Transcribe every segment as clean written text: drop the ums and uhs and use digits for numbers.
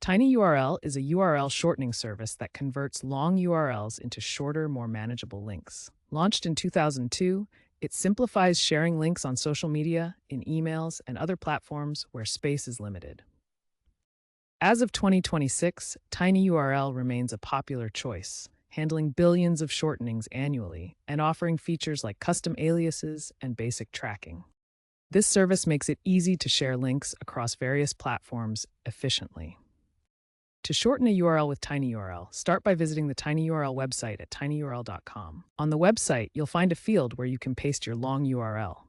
TinyURL is a URL shortening service that converts long URLs into shorter, more manageable links. Launched in 2002, it simplifies sharing links on social media, in emails, and other platforms where space is limited. As of 2026, TinyURL remains a popular choice, handling billions of shortenings annually and offering features like custom aliases and basic tracking. This service makes it easy to share links across various platforms efficiently. To shorten a URL with TinyURL, start by visiting the TinyURL website at tinyurl.com. On the website, you'll find a field where you can paste your long URL.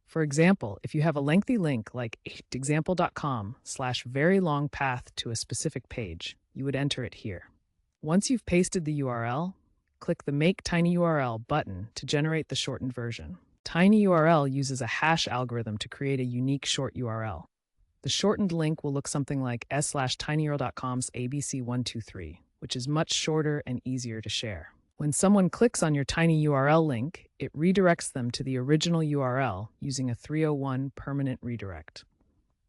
For example, if you have a lengthy link like example.com/very long path to a specific page, you would enter it here. Once you've pasted the URL, click the Make TinyURL button to generate the shortened version. TinyURL uses a hash algorithm to create a unique short URL. The shortened link will look something like s/tinyurl.com's abc123, which is much shorter and easier to share. When someone clicks on your TinyURL link, it redirects them to the original URL using a 301 permanent redirect.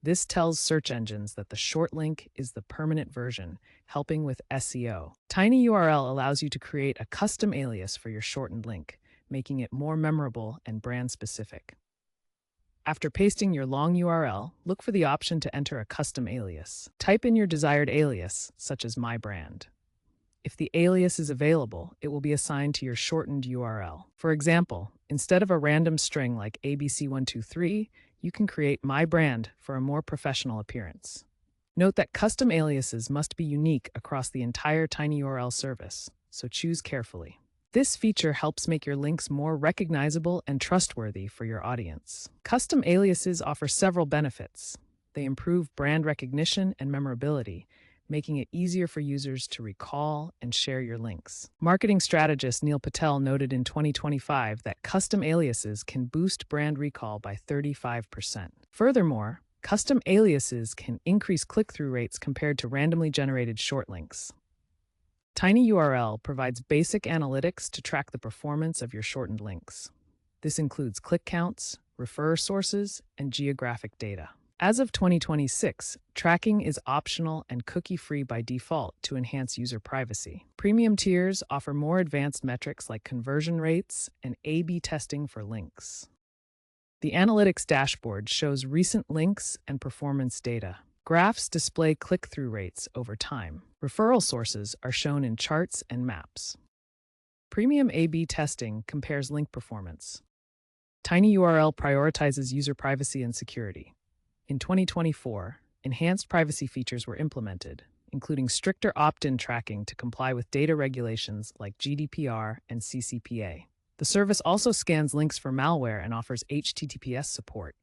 This tells search engines that the short link is the permanent version, helping with SEO. TinyURL allows you to create a custom alias for your shortened link, making it more memorable and brand-specific. After pasting your long URL, look for the option to enter a custom alias. Type in your desired alias, such as my brand. If the alias is available, it will be assigned to your shortened URL. For example, instead of a random string like abc123, you can create my brand for a more professional appearance. Note that custom aliases must be unique across the entire TinyURL service, so choose carefully. This feature helps make your links more recognizable and trustworthy for your audience. Custom aliases offer several benefits. They improve brand recognition and memorability, making it easier for users to recall and share your links. Marketing strategist Neil Patel noted in 2025 that custom aliases can boost brand recall by 35%. Furthermore, custom aliases can increase click-through rates compared to randomly generated short links. TinyURL provides basic analytics to track the performance of your shortened links. This includes click counts, referrer sources, and geographic data. As of 2026, tracking is optional and cookie-free by default to enhance user privacy. Premium tiers offer more advanced metrics like conversion rates and A/B testing for links. The analytics dashboard shows recent links and performance data. Graphs display click-through rates over time. Referral sources are shown in charts and maps. Premium A/B testing compares link performance. TinyURL prioritizes user privacy and security. In 2024, enhanced privacy features were implemented, including stricter opt-in tracking to comply with data regulations like GDPR and CCPA. The service also scans links for malware and offers HTTPS support.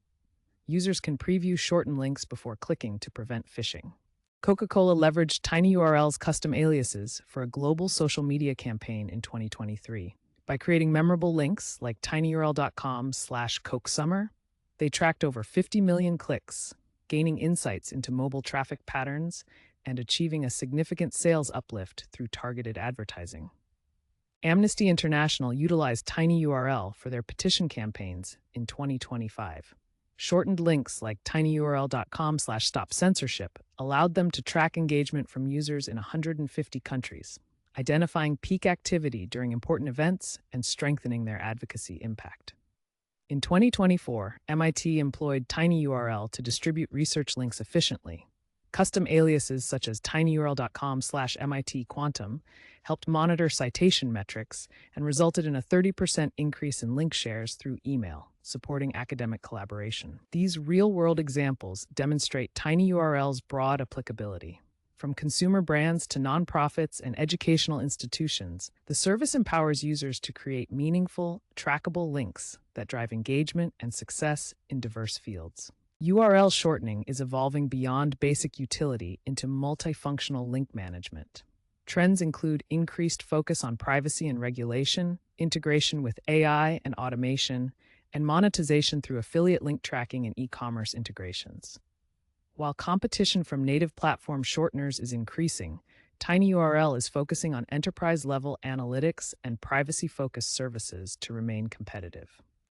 Users can preview shortened links before clicking to prevent phishing. Coca-Cola leveraged TinyURL's custom aliases for a global social media campaign in 2023. By creating memorable links like tinyurl.com/CokeSummer, they tracked over 50 million clicks, gaining insights into mobile traffic patterns and achieving a significant sales uplift through targeted advertising. Amnesty International utilized TinyURL for their petition campaigns in 2025. Shortened links like tinyurl.com/stopcensorship allowed them to track engagement from users in 150 countries, identifying peak activity during important events and strengthening their advocacy impact. In 2024, MIT employed TinyURL to distribute research links efficiently. Custom aliases such as tinyurl.com/MIT Quantum helped monitor citation metrics and resulted in a 30% increase in link shares through email, supporting academic collaboration. These real-world examples demonstrate TinyURL's broad applicability. From consumer brands to nonprofits and educational institutions, the service empowers users to create meaningful, trackable links that drive engagement and success in diverse fields. URL shortening is evolving beyond basic utility into multifunctional link management. Trends include increased focus on privacy and regulation, integration with AI and automation, and monetization through affiliate link tracking and e-commerce integrations. While competition from native platform shorteners is increasing, TinyURL is focusing on enterprise-level analytics and privacy-focused services to remain competitive.